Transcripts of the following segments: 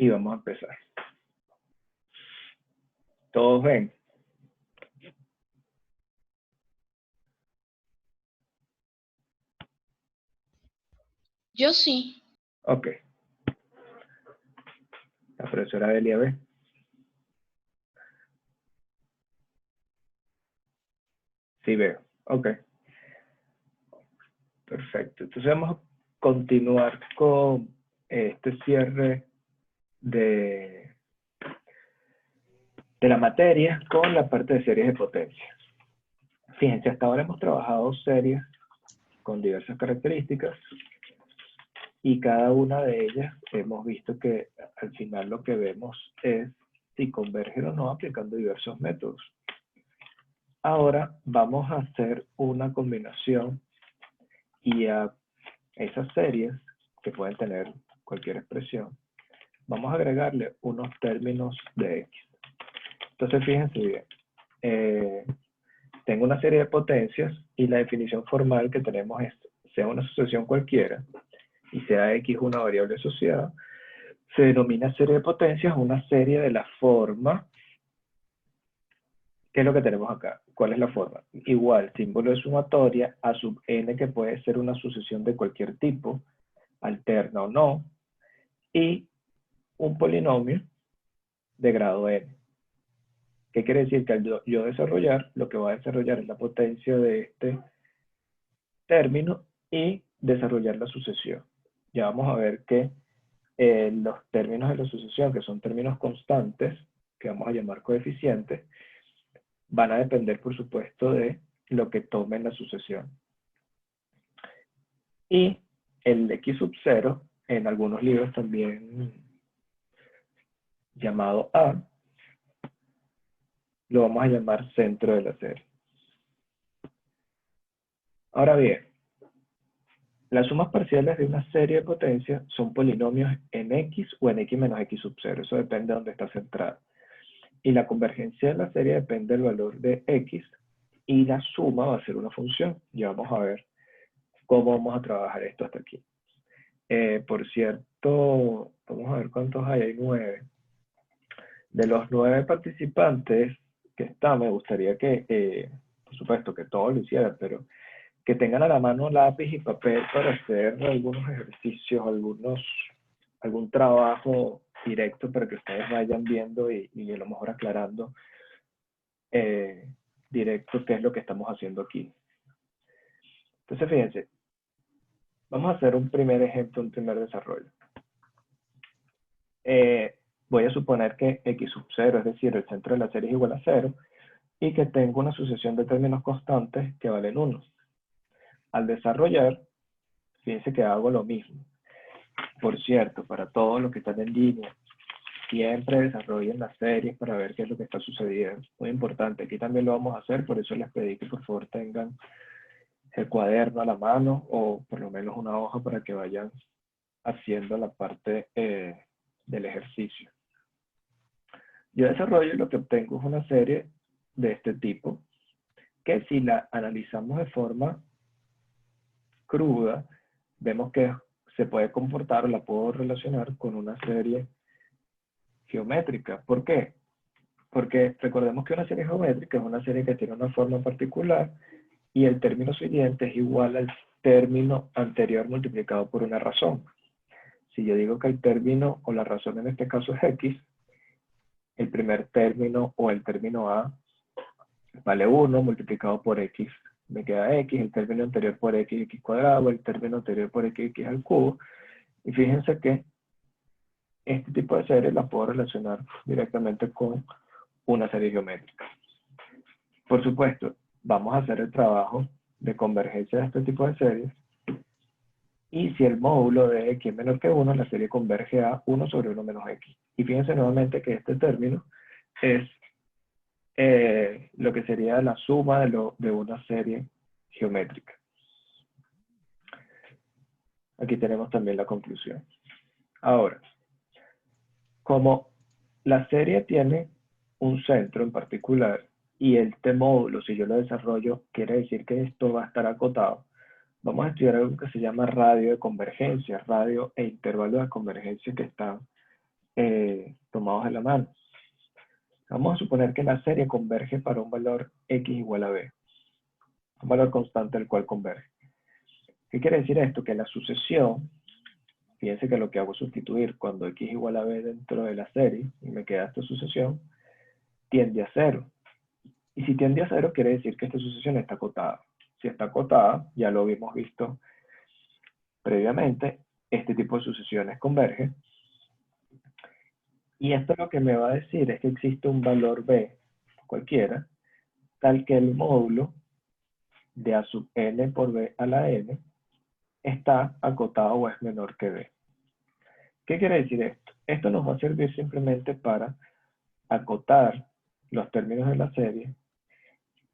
y vamos a empezar. ¿Todos ven? Yo sí. Ok. La profesora Delia ve. Sí veo. Ok. Perfecto. Entonces vamos a continuar con este cierre de la materia con la parte de series de potencia. Fíjense, hasta ahora hemos trabajado series con diversas características y cada una de ellas hemos visto que al final lo que vemos es si convergen o no aplicando diversos métodos. Ahora vamos a hacer una combinación y a esas series que pueden tener cualquier expresión, vamos a agregarle unos términos de X. Entonces fíjense bien, tengo una serie de potencias y la definición formal que tenemos es, sea una asociación cualquiera y sea X una variable asociada, se denomina serie de potencias una serie de la forma. ¿Qué es lo que tenemos acá? ¿Cuál es la forma? Igual, símbolo de sumatoria a sub n, que puede ser una sucesión de cualquier tipo, alterna o no, y un polinomio de grado n. ¿Qué quiere decir? Que al yo desarrollar, lo que va a desarrollar es la potencia de este término y desarrollar la sucesión. Ya vamos a ver que los términos de la sucesión, que son términos constantes, que vamos a llamar coeficientes, van a depender, por supuesto, de lo que tome en la sucesión. Y el X sub 0, en algunos libros también llamado A, lo vamos a llamar centro de la serie. Ahora bien, las sumas parciales de una serie de potencias son polinomios en X o en X menos X sub 0. Eso depende de dónde está centrada. Y la convergencia de la serie depende del valor de X y la suma va a ser una función. Ya vamos a ver cómo vamos a trabajar esto hasta aquí. Por cierto, vamos a ver cuántos hay. Hay 9. De los 9 participantes que están, me gustaría que, por supuesto, que todos lo hicieran, pero que tengan a la mano lápiz y papel para hacer algunos ejercicios, algún trabajo directo para que ustedes vayan viendo y a lo mejor aclarando directo qué es lo que estamos haciendo aquí. Entonces, fíjense, vamos a hacer un primer ejemplo, un primer desarrollo. Voy a suponer que X sub 0, es decir, el centro de la serie es igual a 0, y que tengo una sucesión de términos constantes que valen 1. Al desarrollar, fíjense que hago lo mismo. Por cierto, para todos los que están en línea, siempre desarrollen las series para ver qué es lo que está sucediendo. Muy importante, aquí también lo vamos a hacer, por eso les pedí que por favor tengan el cuaderno a la mano o por lo menos una hoja para que vayan haciendo la parte del ejercicio. Yo desarrollo y lo que obtengo es una serie de este tipo, que si la analizamos de forma cruda, vemos que se puede comportar o la puedo relacionar con una serie geométrica. ¿Por qué? Porque recordemos que una serie geométrica es una serie que tiene una forma particular y el término siguiente es igual al término anterior multiplicado por una razón. Si yo digo que el término o la razón en este caso es X, el primer término o el término A vale 1 multiplicado por X. Me queda X, el término anterior por X, X cuadrado, el término anterior por X, X al cubo. Y fíjense que este tipo de series las puedo relacionar directamente con una serie geométrica. Por supuesto, vamos a hacer el trabajo de convergencia de este tipo de series. Y si el módulo de X es menor que 1, la serie converge a 1 sobre 1 menos X. Y fíjense nuevamente que este término es lo que sería la suma de una serie geométrica. Aquí tenemos también la conclusión. Ahora, como la serie tiene un centro en particular y este módulo, si yo lo desarrollo, quiere decir que esto va a estar acotado, vamos a estudiar algo que se llama radio de convergencia, radio e intervalo de convergencia que están tomados de la mano. Vamos a suponer que la serie converge para un valor x igual a b, un valor constante al cual converge. ¿Qué quiere decir esto? Que la sucesión, fíjense que lo que hago es sustituir cuando x igual a b dentro de la serie, y me queda esta sucesión, tiende a 0. Y si tiende a 0, quiere decir que esta sucesión está acotada. Si está acotada, ya lo habíamos visto previamente, este tipo de sucesiones convergen. Y esto lo que me va a decir es que existe un valor b, cualquiera, tal que el módulo de a sub n por b a la n está acotado o es menor que b. ¿Qué quiere decir esto? Esto nos va a servir simplemente para acotar los términos de la serie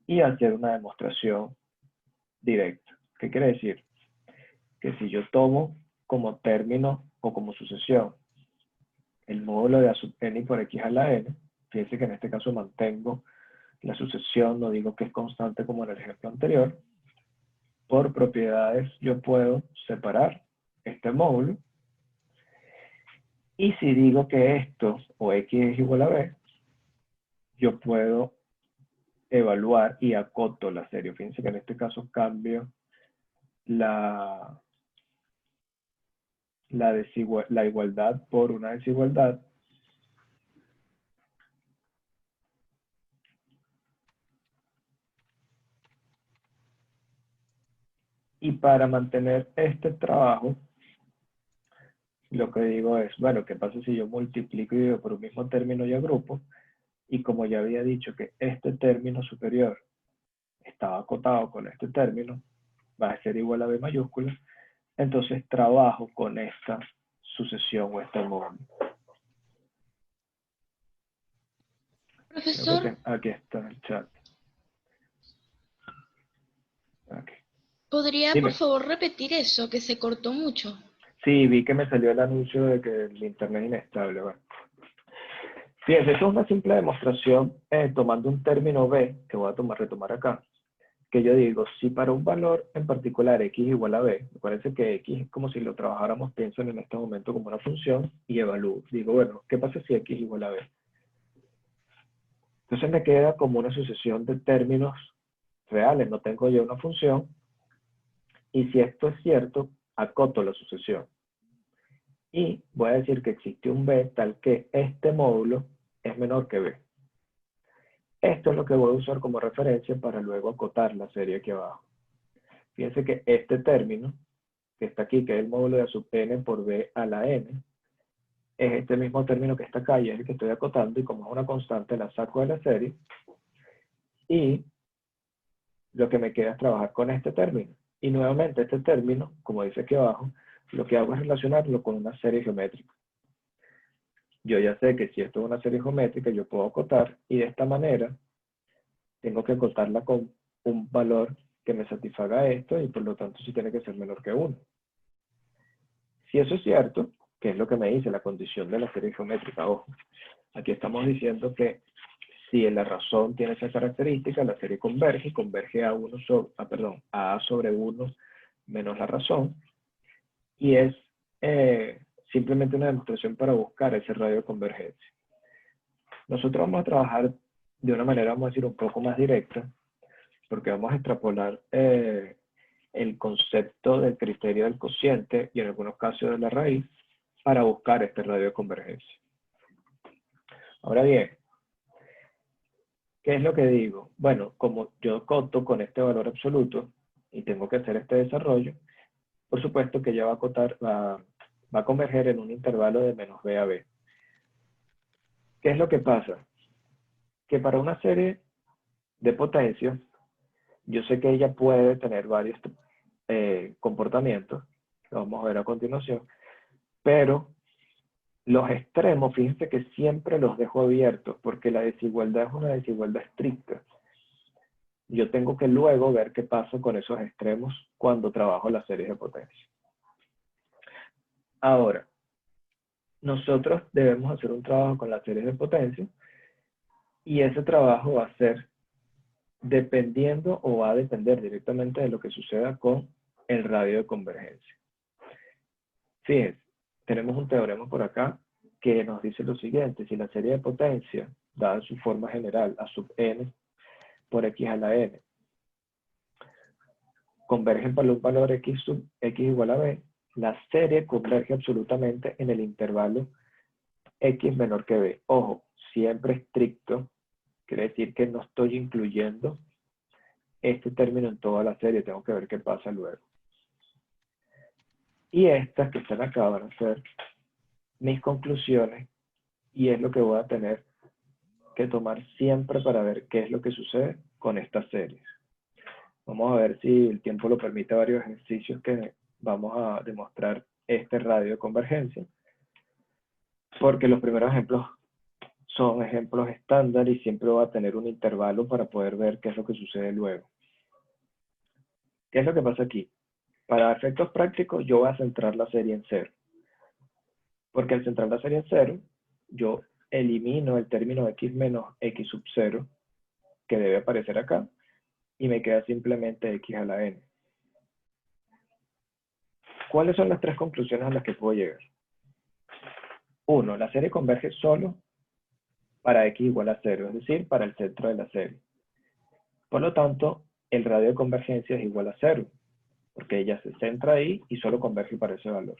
y hacer una demostración directa. ¿Qué quiere decir? Que si yo tomo como término o como sucesión el módulo de a sub n por x a la n, fíjense que en este caso mantengo la sucesión, no digo que es constante como en el ejemplo anterior, por propiedades yo puedo separar este módulo, y si digo que esto o x es igual a b, yo puedo evaluar y acoto la serie. Fíjense que en este caso cambio la igualdad por una desigualdad. Y para mantener este trabajo, lo que digo es, bueno, ¿qué pasa si yo multiplico y divido por un mismo término y agrupo? Y como ya había dicho que este término superior estaba acotado con este término, va a ser igual a b mayúscula, entonces trabajo con esta sucesión o este módulo. Profesor, Aquí está en el chat. Aquí. ¿podría por Dime. favor repetir eso, que se cortó mucho? Sí, vi que me salió el anuncio de que el internet es inestable. Bueno. Fíjense, eso es una simple demostración tomando un término b, que voy a retomar acá, que yo digo, si para un valor en particular x igual a b, me parece que x es como si lo trabajáramos, pienso en este momento como una función, y evalúo. Digo, bueno, ¿qué pasa si x igual a b? Entonces me queda como una sucesión de términos reales, no tengo ya una función, y si esto es cierto, acoto la sucesión. Y voy a decir que existe un b tal que este módulo es menor que b. Esto es lo que voy a usar como referencia para luego acotar la serie aquí abajo. Fíjense que este término, que está aquí, que es el módulo de a sub n por b a la n, es este mismo término que está acá y es el que estoy acotando, y como es una constante la saco de la serie, y lo que me queda es trabajar con este término. Y nuevamente este término, como dice aquí abajo, lo que hago es relacionarlo con una serie geométrica. Yo ya sé que si esto es una serie geométrica, yo puedo acotar, y de esta manera tengo que acotarla con un valor que me satisfaga esto, y por lo tanto sí tiene que ser menor que 1. Si eso es cierto, que es lo que me dice la condición de la serie geométrica, ojo, aquí estamos diciendo que si la razón tiene esa característica, la serie converge a, a A sobre 1 menos la razón, y es simplemente una demostración para buscar ese radio de convergencia. Nosotros vamos a trabajar de una manera, vamos a decir, un poco más directa, porque vamos a extrapolar el concepto del criterio del cociente y en algunos casos de la raíz para buscar este radio de convergencia. Ahora bien, ¿qué es lo que digo? Bueno, como yo acoto con este valor absoluto y tengo que hacer este desarrollo, por supuesto que ya va a converger en un intervalo de menos b a b. ¿Qué es lo que pasa? Que para una serie de potencias, yo sé que ella puede tener varios comportamientos, que vamos a ver a continuación, pero los extremos, fíjense que siempre los dejo abiertos, porque la desigualdad es una desigualdad estricta. Yo tengo que luego ver qué pasa con esos extremos cuando trabajo las series de potencia. Ahora, nosotros debemos hacer un trabajo con las series de potencia, y ese trabajo va a ser dependiendo o va a depender directamente de lo que suceda con el radio de convergencia. Fíjense, tenemos un teorema por acá que nos dice lo siguiente: si la serie de potencia, dada su forma general, a sub n por x a la n, convergen para un valor x sub x igual a b, la serie converge absolutamente en el intervalo x menor que b. Ojo, siempre estricto, quiere decir que no estoy incluyendo este término en toda la serie, tengo que ver qué pasa luego. Y estas que están acá van a ser mis conclusiones, y es lo que voy a tener que tomar siempre para ver qué es lo que sucede con estas series. Vamos a ver si el tiempo lo permite varios ejercicios que vamos a demostrar este radio de convergencia, porque los primeros ejemplos son ejemplos estándar y siempre va a tener un intervalo para poder ver qué es lo que sucede luego. ¿Qué es lo que pasa aquí? Para efectos prácticos yo voy a centrar la serie en 0. Porque al centrar la serie en 0, yo elimino el término x menos x sub 0, que debe aparecer acá, y me queda simplemente x a la n. ¿Cuáles son las tres conclusiones a las que puedo llegar? 1. La serie converge solo para x igual a 0, es decir, para el centro de la serie. Por lo tanto, el radio de convergencia es igual a 0, porque ella se centra ahí y solo converge para ese valor.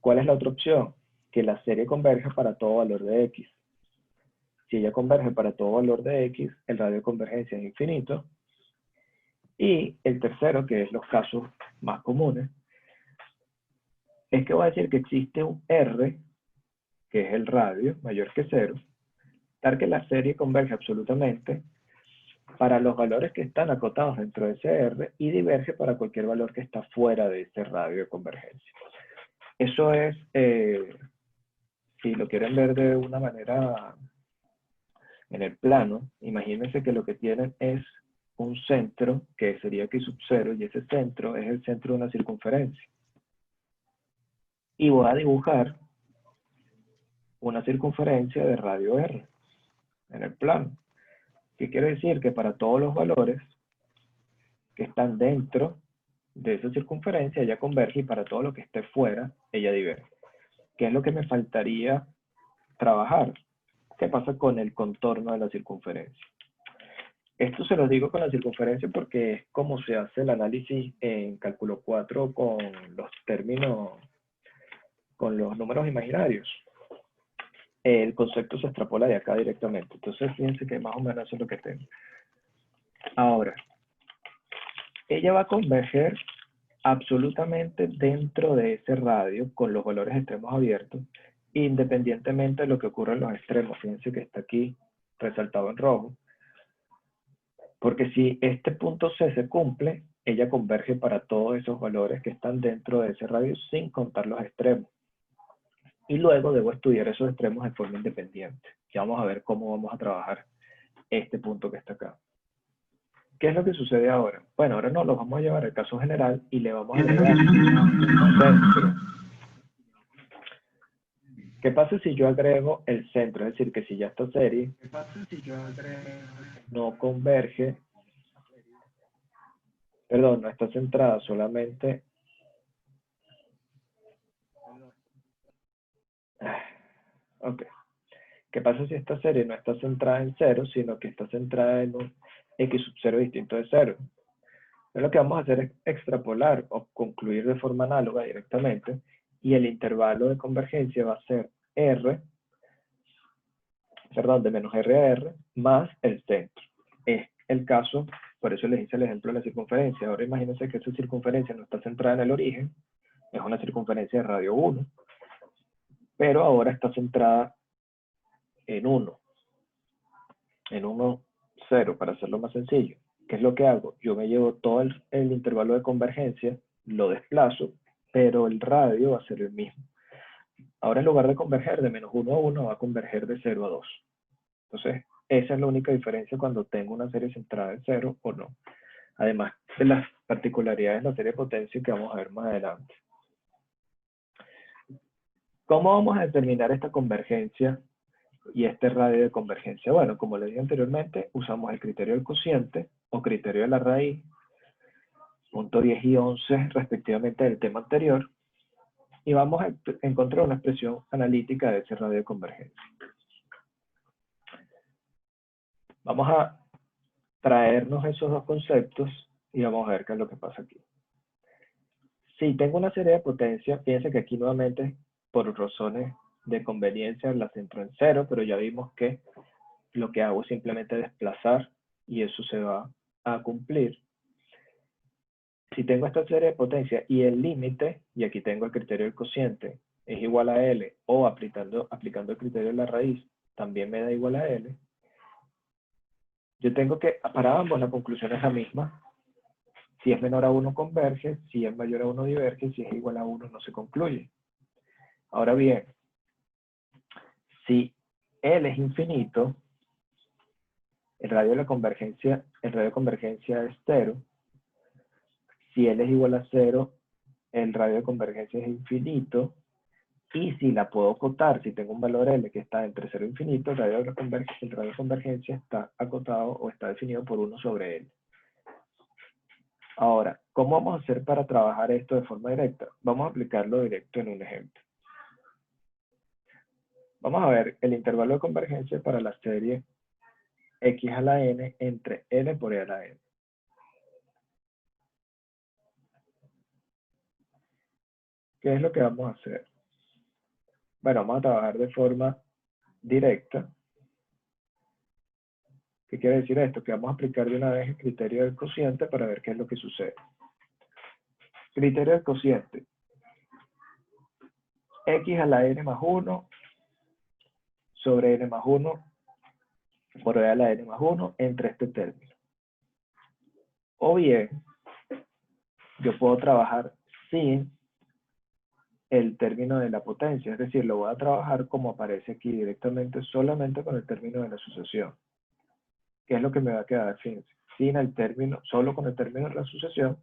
¿Cuál es la otra opción? Que la serie converge para todo valor de x. Si ella converge para todo valor de x, el radio de convergencia es infinito. Y el tercero, que es los casos más comunes, es que voy a decir que existe un r, que es el radio mayor que 0, tal que la serie converge absolutamente para los valores que están acotados dentro de ese r y diverge para cualquier valor que está fuera de ese radio de convergencia. Eso es, si lo quieren ver de una manera en el plano, imagínense que lo que tienen es un centro, que sería x sub 0, y ese centro es el centro de una circunferencia. Y voy a dibujar una circunferencia de radio r en el plano. ¿Qué quiere decir? Que para todos los valores que están dentro de esa circunferencia, ella converge, y para todo lo que esté fuera, ella diverge. ¿Qué es lo que me faltaría trabajar? ¿Qué pasa con el contorno de la circunferencia? Esto se lo digo con la circunferencia porque es como se hace el análisis en cálculo 4 con los términos, con los números imaginarios. El concepto se extrapola de acá directamente. Entonces, fíjense que más o menos eso es lo que tengo. Ahora, ella va a converger absolutamente dentro de ese radio con los valores extremos abiertos, independientemente de lo que ocurra en los extremos. Fíjense que está aquí resaltado en rojo. Porque si este punto C se cumple, ella converge para todos esos valores que están dentro de ese radio sin contar los extremos. Y luego debo estudiar esos extremos de forma independiente. Ya vamos a ver cómo vamos a trabajar este punto que está acá. ¿Qué es lo que sucede ahora? Bueno, ahora no lo vamos a llevar al caso general y le vamos a agregar un centro. ¿Qué pasa si yo agrego el centro? Es decir, que si ya esta serie no converge, perdón, no está centrada solamente. Ok. ¿Qué pasa si esta serie no está centrada en 0, sino que está centrada en un x sub 0 distinto de 0? Entonces lo que vamos a hacer es extrapolar o concluir de forma análoga directamente, y el intervalo de convergencia va a ser r, perdón, de menos r a r, más el centro. Es el caso, por eso les hice el ejemplo de la circunferencia. Ahora imagínense que esa circunferencia no está centrada en el origen, es una circunferencia de radio 1, pero ahora está centrada en 1, 0, para hacerlo más sencillo. ¿Qué es lo que hago? Yo me llevo todo el intervalo de convergencia, lo desplazo, pero el radio va a ser el mismo. Ahora en lugar de converger de menos 1 a 1, va a converger de 0 a 2. Entonces, esa es la única diferencia cuando tengo una serie centrada en 0 o no. Además de las particularidades de la serie de potencia que vamos a ver más adelante. ¿Cómo vamos a determinar esta convergencia y este radio de convergencia? Bueno, como les dije anteriormente, usamos el criterio del cociente o criterio de la raíz, punto 10 y 11 respectivamente del tema anterior. y vamos a encontrar una expresión analítica de ese radio de convergencia. Vamos a traernos esos dos conceptos y vamos a ver qué es lo que pasa aquí. Si tengo una serie de potencias, fíjense que aquí nuevamente, por razones de conveniencia, la centro en cero, pero ya vimos que lo que hago es simplemente desplazar y eso se va a cumplir. Si tengo esta serie de potencias y el límite, y aquí tengo el criterio del cociente, es igual a L, o aplicando el criterio de la raíz, también me da igual a L, yo tengo que, para ambos la conclusión es la misma. Si es menor a 1 converge, si es mayor a 1 diverge, si es igual a 1 no se concluye. Ahora bien, si L es infinito, el radio de convergencia es 0. Si L es igual a 0, el radio de convergencia es infinito. Y si la puedo acotar, si tengo un valor L que está entre 0 e infinito, el radio de convergencia está acotado o está definido por 1 sobre L. Ahora, ¿cómo vamos a hacer para trabajar esto de forma directa? Vamos a aplicarlo directo en un ejemplo. Vamos a ver el intervalo de convergencia para la serie x a la n entre n por e a la n. ¿Qué es lo que vamos a hacer? Bueno, vamos a trabajar de forma directa. ¿Qué quiere decir esto? Que vamos a aplicar de una vez el criterio del cociente para ver qué es lo que sucede. Criterio del cociente. X a la n más 1 sobre n más 1 por e a la n más 1 entre este término. O bien, yo puedo trabajar sin el término de la potencia, es decir, lo voy a trabajar como aparece aquí directamente, solamente con el término de la sucesión. ¿Qué es lo que me va a quedar? Sin el término, solo con el término de la sucesión,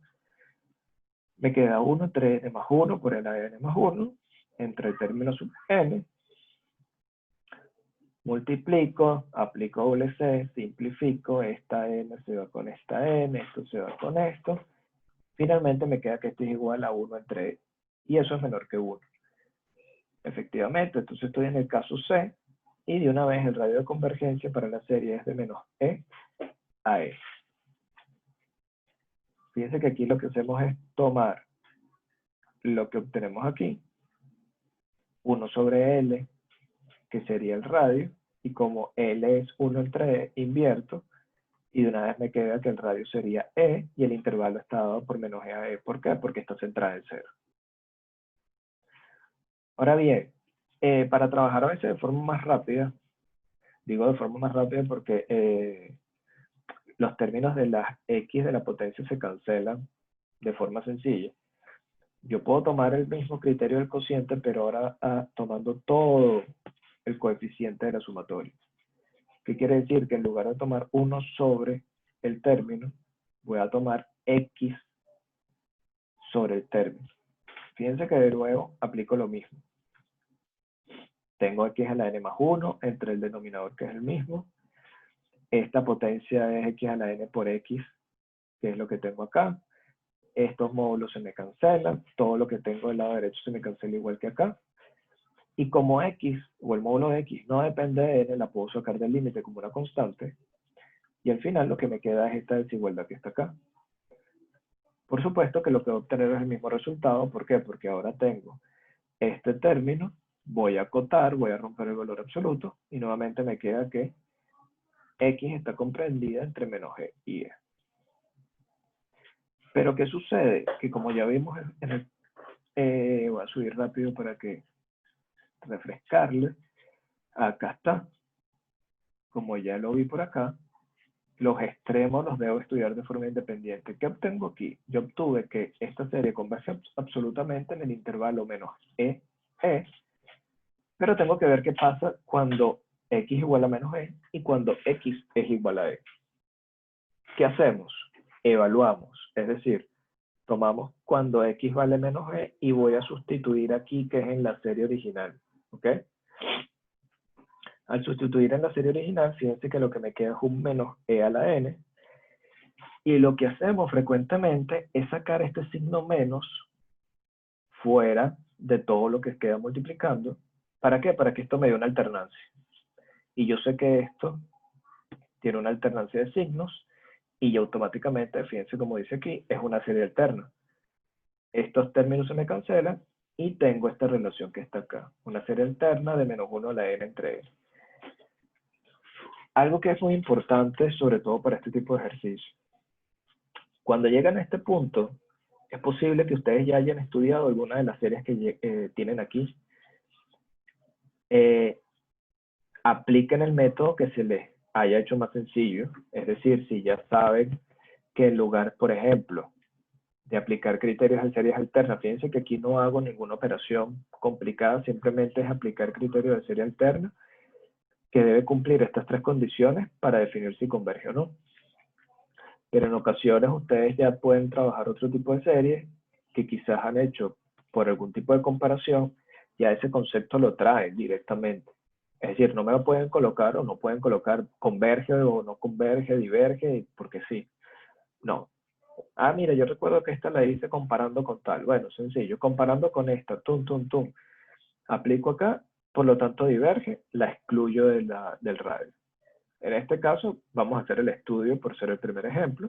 me queda 1 entre n más 1 por e a la n más 1 entre el término sub n. Multiplico, aplico doble C, simplifico, esta n se va con esta n, esto se va con esto. Finalmente me queda que esto es igual a 1 entre e, y eso es menor que 1. Efectivamente, entonces estoy en el caso C, y de una vez el radio de convergencia para la serie es de menos e a e. Fíjense que aquí lo que hacemos es tomar lo que obtenemos aquí, 1 sobre L, que sería el radio, y como L es 1 entre E, invierto, y de una vez me queda que el radio sería E, y el intervalo está dado por menos E a E. ¿Por qué? Porque está centrada en 0. Ahora bien, para trabajar a veces de forma más rápida, digo de forma más rápida porque los términos de las X de la potencia se cancelan de forma sencilla. Yo puedo tomar el mismo criterio del cociente, pero ahora tomando todo el coeficiente de la sumatoria. ¿Qué quiere decir? Que en lugar de tomar 1 sobre el término, voy a tomar X sobre el término. Fíjense que de nuevo aplico lo mismo. Tengo X a la n más 1 entre el denominador que es el mismo. Esta potencia es X a la n por X, que es lo que tengo acá. Estos módulos se me cancelan. Todo lo que tengo del lado derecho se me cancela igual que acá. Y como X, o el módulo de X, no depende de N, la puedo sacar del límite como una constante. Y al final lo que me queda es esta desigualdad que está acá. Por supuesto que lo que voy a obtener es el mismo resultado. ¿Por qué? Porque ahora tengo este término, voy a acotar, voy a romper el valor absoluto, y nuevamente me queda que X está comprendida entre menos E y E. Pero ¿qué sucede? Que como ya vimos en el... voy a subir rápido para que refrescarle. Acá está. Como ya lo vi por acá, los extremos los debo estudiar de forma independiente. ¿Qué obtengo aquí? Yo obtuve que esta serie converge absolutamente en el intervalo menos E, E, pero tengo que ver qué pasa cuando X igual a menos E y cuando X es igual a E. ¿Qué hacemos? Evaluamos, es decir, tomamos cuando X vale menos E y voy a sustituir aquí que es en la serie original, ¿ok? Al sustituir en la serie original, fíjense que lo que me queda es un menos E a la N. Y lo que hacemos frecuentemente es sacar este signo menos fuera de todo lo que queda multiplicando. ¿Para qué? Para que esto me dé una alternancia. Y yo sé que esto tiene una alternancia de signos y automáticamente, fíjense como dice aquí, es una serie alterna. Estos términos se me cancelan y tengo esta relación que está acá. Una serie alterna de -1 a la n entre n. Algo que es muy importante, sobre todo para este tipo de ejercicio. Cuando llegan a este punto, es posible que ustedes ya hayan estudiado alguna de las series que tienen aquí. Apliquen el método que se les haya hecho más sencillo. Es decir, si ya saben que en lugar, por ejemplo, de aplicar criterios en series alternas, fíjense que aquí no hago ninguna operación complicada, simplemente es aplicar criterios de serie alterna que debe cumplir estas tres condiciones para definir si converge o no. Pero en ocasiones ustedes ya pueden trabajar otro tipo de series que quizás han hecho por algún tipo de comparación, ya ese concepto lo traen directamente. Es decir, no me lo pueden colocar o no pueden colocar converge o no converge, diverge, porque sí. No. Ah, mira, yo recuerdo que esta la hice comparando con tal. Bueno, sencillo, comparando con esta, tum, tum, tum. Aplico acá, por lo tanto diverge, la excluyo del radio. En este caso, vamos a hacer el estudio por ser el primer ejemplo.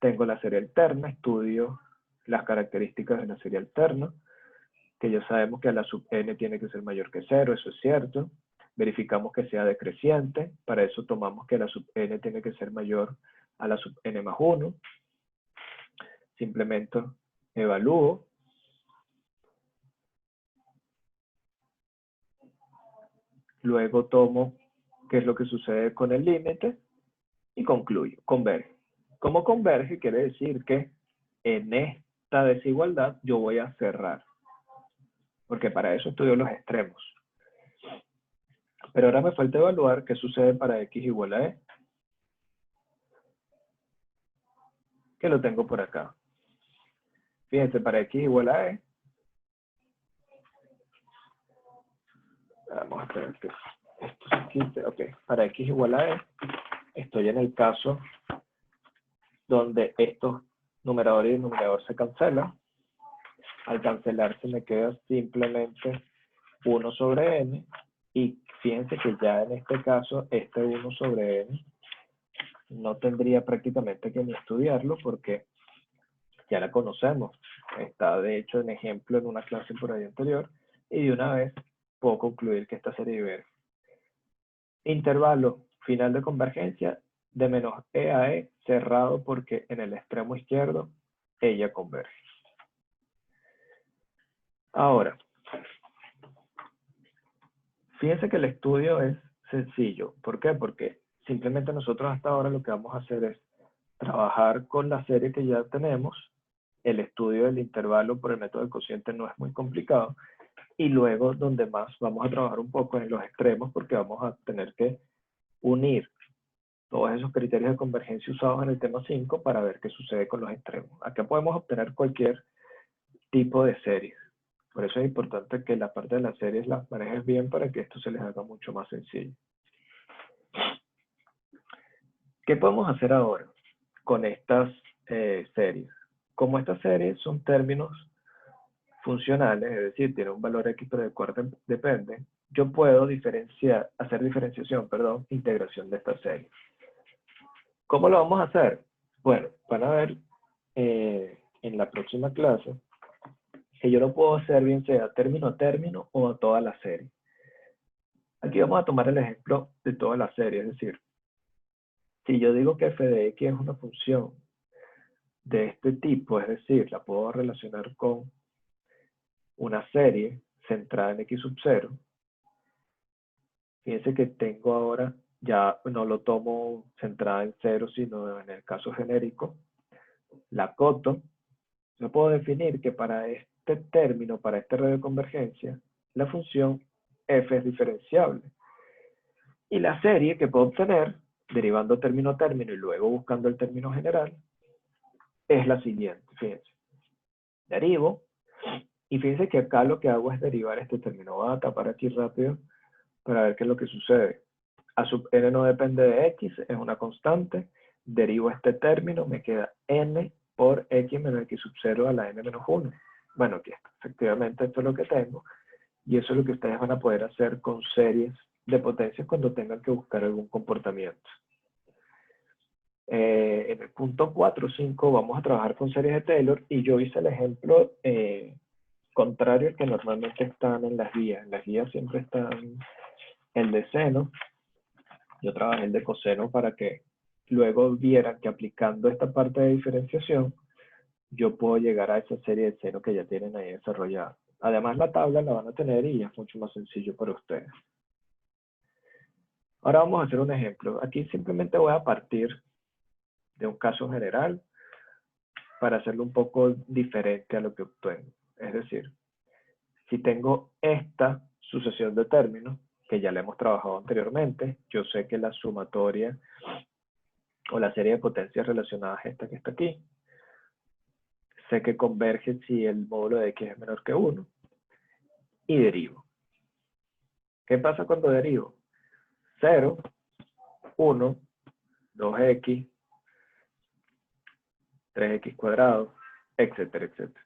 Tengo la serie alterna, estudio las características de la serie alterna, que ya sabemos que a la sub n tiene que ser mayor que 0, eso es cierto. Verificamos que sea decreciente, para eso tomamos que la sub n tiene que ser mayor a la sub n más 1. Simplemente evalúo. Luego tomo qué es lo que sucede con el límite y concluyo, converge. Como converge quiere decir que en esta desigualdad yo voy a cerrar, porque para eso estudio los extremos. Pero ahora me falta evaluar qué sucede para x igual a e, que lo tengo por acá. Fíjense, para x igual a e, vamos a esperar que esto se quite, ok, para x igual a e, estoy en el caso donde estos numerador y denominador se cancelan. Al cancelarse me queda simplemente 1 sobre n, y fíjense que ya en este caso, este 1 sobre n, no tendría prácticamente que ni estudiarlo porque ya la conocemos. Está de hecho en ejemplo en una clase por ahí anterior, y de una vez puedo concluir que esta serie diverge. Intervalo final de convergencia de menos e a e cerrado porque en el extremo izquierdo ella converge. Ahora, fíjense que el estudio es sencillo. ¿Por qué? Porque simplemente nosotros hasta ahora lo que vamos a hacer es trabajar con la serie que ya tenemos. El estudio del intervalo por el método del cociente no es muy complicado. Y luego, donde más vamos a trabajar un poco en los extremos, porque vamos a tener que unir todos esos criterios de convergencia usados en el tema 5 para ver qué sucede con los extremos. Acá podemos obtener cualquier tipo de series. Por eso es importante que la parte de las series las manejes bien para que esto se les haga mucho más sencillo. ¿Qué podemos hacer ahora con estas series? Como estas series son términos funcionales, es decir, tienen un valor x pero del cual depende, yo puedo hacer diferenciación, integración de esta serie. ¿Cómo lo vamos a hacer? Bueno, van a ver en la próxima clase que yo lo puedo hacer bien sea término a término o a toda la serie. Aquí vamos a tomar el ejemplo de toda la serie, es decir, si yo digo que f de x es una función de este tipo, es decir, la puedo relacionar con una serie centrada en x sub 0, fíjense que tengo ahora, ya no lo tomo centrada en 0, sino en el caso genérico, la coto. Yo puedo definir que para este término, para este radio de convergencia, la función f es diferenciable. Y la serie que puedo obtener, derivando término a término y luego buscando el término general, es la siguiente. Fíjense. Derivo, y fíjense que acá lo que hago es derivar este término. Voy a tapar aquí rápido para ver qué es lo que sucede. A sub n no depende de x, es una constante. Derivo este término, me queda n por x menos x sub 0 a la n menos 1. Bueno, aquí está. Efectivamente, esto es lo que tengo. Y eso es lo que ustedes van a poder hacer con series de potencias cuando tengan que buscar algún comportamiento. En el punto 4 o 5 vamos a trabajar con series de Taylor y yo hice el ejemplo contrario al que normalmente están en las guías. En las guías siempre están el de seno. Yo trabajé el de coseno para que luego vieran que aplicando esta parte de diferenciación yo puedo llegar a esa serie de seno que ya tienen ahí desarrollada. Además la tabla la van a tener y es mucho más sencillo para ustedes. Ahora vamos a hacer un ejemplo. Aquí simplemente voy a partir de un caso general para hacerlo un poco diferente a lo que obtengo. Es decir, si tengo esta sucesión de términos, que ya la hemos trabajado anteriormente, yo sé que la sumatoria o la serie de potencias relacionadas a esta que está aquí, sé que converge si el módulo de x es menor que 1, y derivo. ¿Qué pasa cuando derivo? 0, 1, 2x, 3x cuadrado, etcétera, etcétera.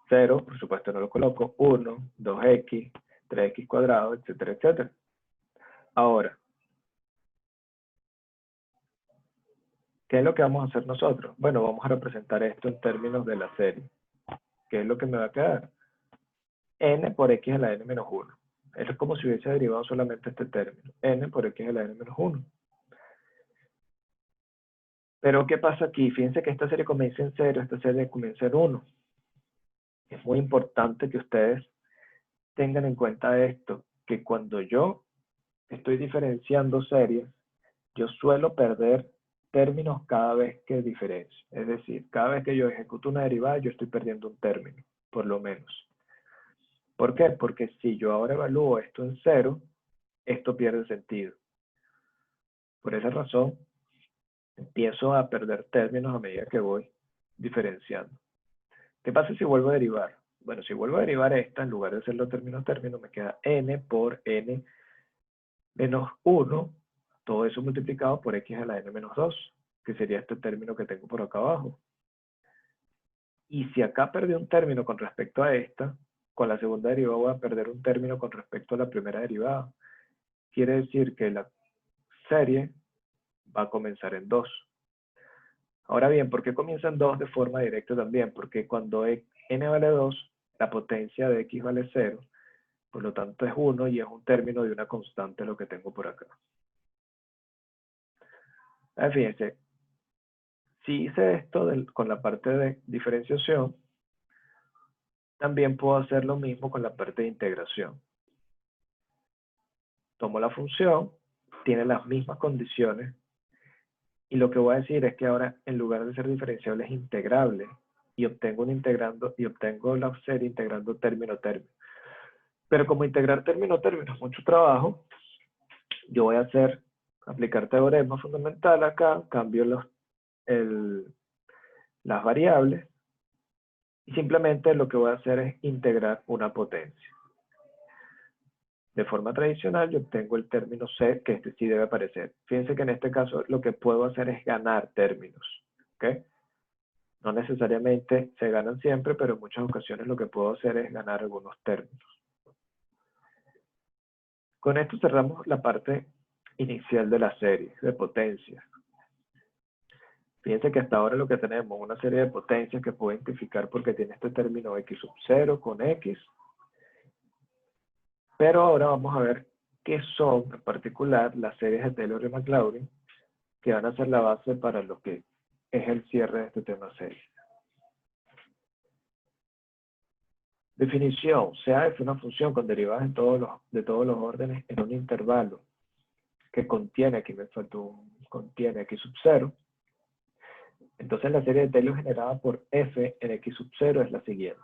0, por supuesto no lo coloco, 1, 2x, 3x cuadrado, etcétera, etcétera. Ahora, ¿qué es lo que vamos a hacer nosotros? Bueno, vamos a representar esto en términos de la serie. ¿Qué es lo que me va a quedar? N por x a la n menos 1. Eso es como si hubiese derivado solamente este término. N por x a la n menos 1. Pero ¿qué pasa aquí? Fíjense que esta serie comienza en 0, esta serie comienza en 1. Es muy importante que ustedes tengan en cuenta esto, que cuando yo estoy diferenciando series, yo suelo perder términos cada vez que diferencio. Es decir, cada vez que yo ejecuto una derivada, yo estoy perdiendo un término, por lo menos. ¿Por qué? Porque si yo ahora evalúo esto en 0, esto pierde sentido. Por esa razón, empiezo a perder términos a medida que voy diferenciando. ¿Qué pasa si vuelvo a derivar? Bueno, si vuelvo a derivar esta, en lugar de hacerlo término a término, me queda n por n menos 1, todo eso multiplicado por x a la n menos 2, que sería este término que tengo por acá abajo. Y si acá perdí un término con respecto a esta, con la segunda derivada voy a perder un término con respecto a la primera derivada. Quiere decir que la serie va a comenzar en 2. Ahora bien, ¿por qué comienza en 2 de forma directa también? Porque cuando n vale 2, la potencia de x vale 0, por lo tanto es 1 y es un término de una constante lo que tengo por acá. Fíjense, si hice esto con la parte de diferenciación, también puedo hacer lo mismo con la parte de integración. Tomo la función, tiene las mismas condiciones, y lo que voy a decir es que ahora, en lugar de ser diferenciable, es integrable, y obtengo la serie integrando término a término. Pero como integrar término a término es mucho trabajo, yo voy a aplicar teorema fundamental acá, cambio las variables, y simplemente lo que voy a hacer es integrar una potencia. De forma tradicional yo obtengo el término C, que este sí debe aparecer. Fíjense que en este caso lo que puedo hacer es ganar términos. ¿Okay? No necesariamente se ganan siempre, pero en muchas ocasiones lo que puedo hacer es ganar algunos términos. Con esto cerramos la parte inicial de la serie de potencias. Fíjense que hasta ahora lo que tenemos es una serie de potencias que puedo identificar porque tiene este término x sub 0 con x. Pero ahora vamos a ver qué son en particular las series de Taylor y Maclaurin, que van a ser la base para lo que es el cierre de este tema serie. Definición. Sea es una función con derivadas de todos los órdenes en un intervalo que contiene, aquí me faltó contiene x sub 0. Entonces la serie de Taylor generada por f en x sub 0 es la siguiente.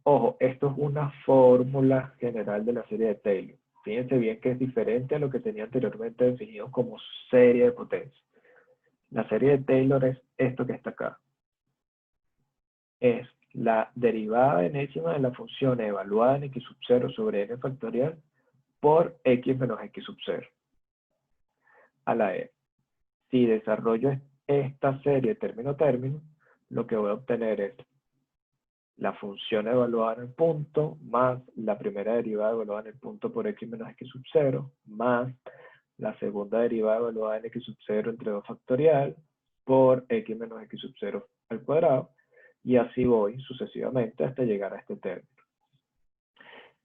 Ojo, esto es una fórmula general de la serie de Taylor. Fíjense bien que es diferente a lo que tenía anteriormente definido como serie de potencias. La serie de Taylor es esto que está acá. Es la derivada enésima de la función evaluada en x sub 0 sobre n factorial por x menos x sub 0 a la e. Si desarrollo esta serie término a término, lo que voy a obtener es la función evaluada en el punto, más la primera derivada evaluada en el punto por x menos x sub 0, más la segunda derivada evaluada en x sub 0 entre 2 factorial, por x menos x sub 0 al cuadrado, y así voy sucesivamente hasta llegar a este término.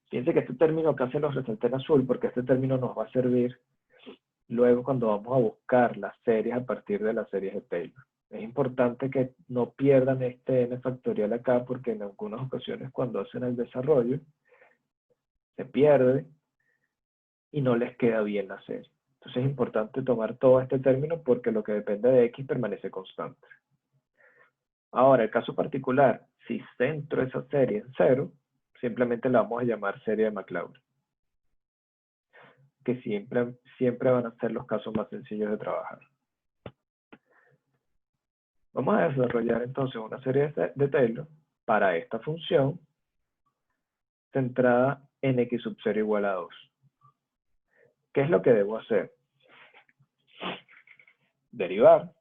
Fíjense que este término acá se lo resalté en azul porque este término nos va a servir luego cuando vamos a buscar las series a partir de las series de Taylor. Es importante que no pierdan este n factorial acá porque en algunas ocasiones cuando hacen el desarrollo se pierde y no les queda bien la serie. Entonces es importante tomar todo este término porque lo que depende de x permanece constante. Ahora, el caso particular, si centro esa serie en 0, simplemente la vamos a llamar serie de Maclaurin, que siempre van a ser los casos más sencillos de trabajar. Vamos a desarrollar entonces una serie de Taylor para esta función centrada en x sub 0 igual a 2. ¿Qué es lo que debo hacer? Derivar,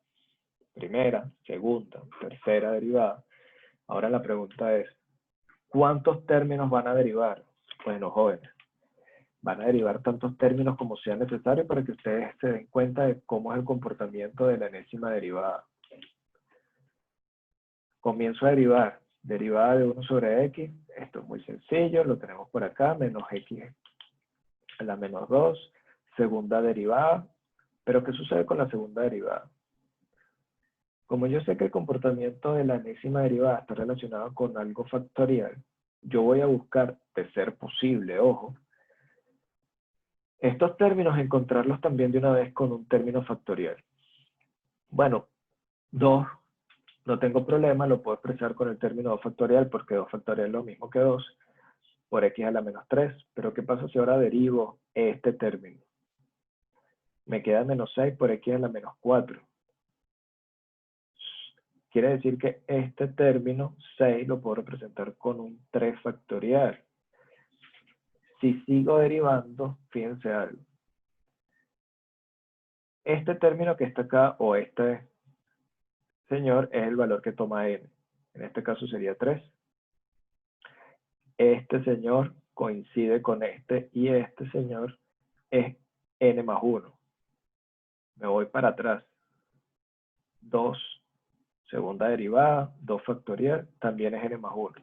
primera, segunda, tercera derivada. Ahora la pregunta es, ¿cuántos términos van a derivar? Bueno, jóvenes, van a derivar tantos términos como sea necesario para que ustedes se den cuenta de cómo es el comportamiento de la enésima derivada. Comienzo a derivar. Derivada de 1 sobre x. Esto es muy sencillo. Lo tenemos por acá. Menos x a la menos 2. Segunda derivada. Pero ¿qué sucede con la segunda derivada? Como yo sé que el comportamiento de la enésima derivada está relacionado con algo factorial, yo voy a buscar, de ser posible, ojo, estos términos encontrarlos también de una vez con un término factorial. Bueno, 2, no tengo problema, lo puedo expresar con el término 2 factorial porque 2 factorial es lo mismo que 2 por x a la menos 3. Pero ¿qué pasa si ahora derivo este término? Me queda menos 6 por x a la menos 4. Quiere decir que este término 6 lo puedo representar con un 3 factorial. Si sigo derivando, fíjense algo. Este término que está acá, o este señor, es el valor que toma n. En este caso sería 3. Este señor coincide con este y este señor es n más 1. Me voy para atrás. 2, segunda derivada, 2 factorial, también es n más 1.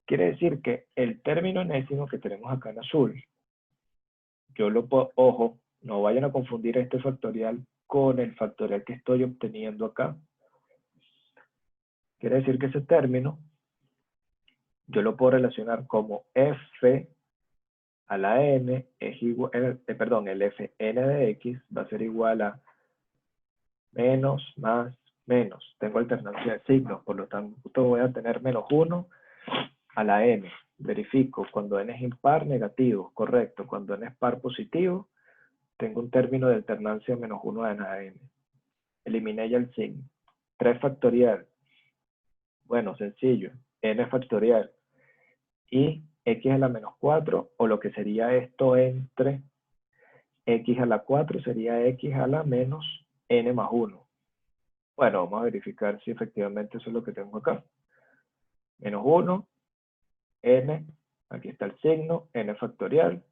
Quiere decir que el término enésimo que tenemos acá en azul, yo lo puedo, ojo, no vayan a confundir este factorial con el factorial que estoy obteniendo acá. Quiere decir que ese término, yo lo puedo relacionar como f a la n es igual, el fn de x va a ser igual a menos, más, menos. Tengo alternancia de signos, por lo tanto voy a tener menos 1 a la n. Verifico, cuando n es impar, negativo, correcto. Cuando n es par, positivo, tengo un término de alternancia de menos 1 a la n. Eliminé ya el signo. 3 factorial. Bueno, sencillo. N factorial. Y x a la menos 4, o lo que sería esto entre x a la 4 sería x a la menos n más 1. Bueno, vamos a verificar si efectivamente eso es lo que tengo acá. Menos 1, n, aquí está el signo, n factorial,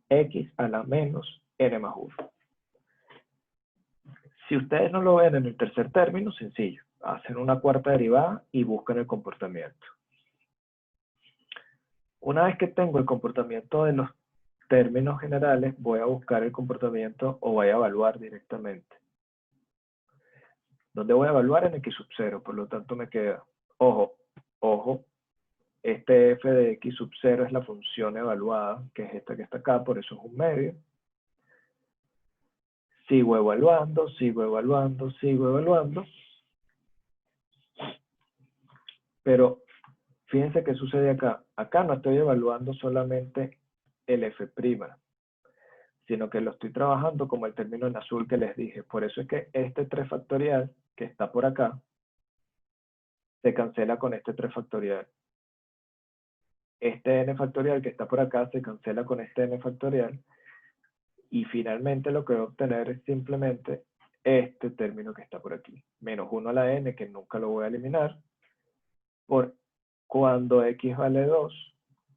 x a la menos n más 1. Si ustedes no lo ven en el tercer término, sencillo. Hacen una cuarta derivada y buscan el comportamiento. Una vez que tengo el comportamiento de los términos generales, voy a buscar el comportamiento o voy a evaluar directamente. ¿Dónde voy a evaluar? En x sub 0, por lo tanto me queda, ojo, este f de x sub 0 es la función evaluada, que es esta que está acá, por eso es un medio. Sigo evaluando, sigo evaluando, sigo evaluando. Pero fíjense qué sucede acá. Acá no estoy evaluando solamente el f', sino que lo estoy trabajando como el término en azul que les dije. Por eso es que este 3 factorial que está por acá se cancela con este 3 factorial. Este n factorial que está por acá se cancela con este n factorial. Y finalmente lo que voy a obtener es simplemente este término que está por aquí. Menos 1 a la n, que nunca lo voy a eliminar, por cuando x vale 2,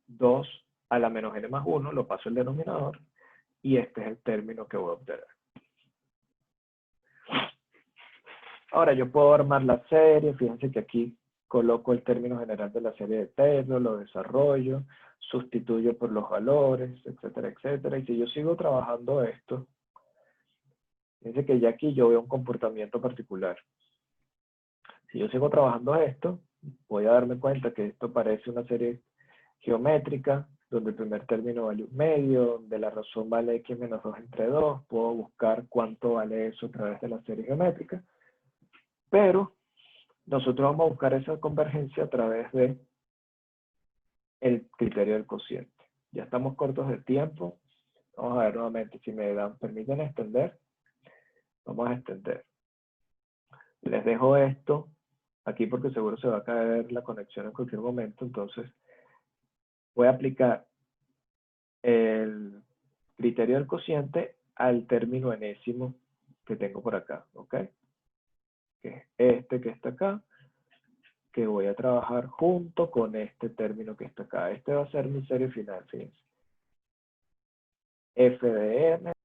2 a la menos n más 1, lo paso al denominador, y este es el término que voy a obtener. Ahora yo puedo armar la serie, fíjense que aquí coloco el término general de la serie de Taylor, lo desarrollo, sustituyo por los valores, etcétera, etcétera. Y si yo sigo trabajando esto, fíjense que ya aquí yo veo un comportamiento particular. Si yo sigo trabajando esto, voy a darme cuenta que esto parece una serie geométrica, donde el primer término vale 1/2, donde la razón vale x menos 2 entre 2. Puedo buscar cuánto vale eso a través de la serie geométrica. Pero nosotros vamos a buscar esa convergencia a través de el criterio del cociente. Ya estamos cortos de tiempo. Vamos a ver nuevamente si me permiten extender. Vamos a extender. Les dejo esto aquí porque seguro se va a caer la conexión en cualquier momento. Entonces voy a aplicar el criterio del cociente al término enésimo que tengo por acá, ¿ok? Que es este que está acá, que voy a trabajar junto con este término que está acá. Este va a ser mi serie final, fíjense. F de n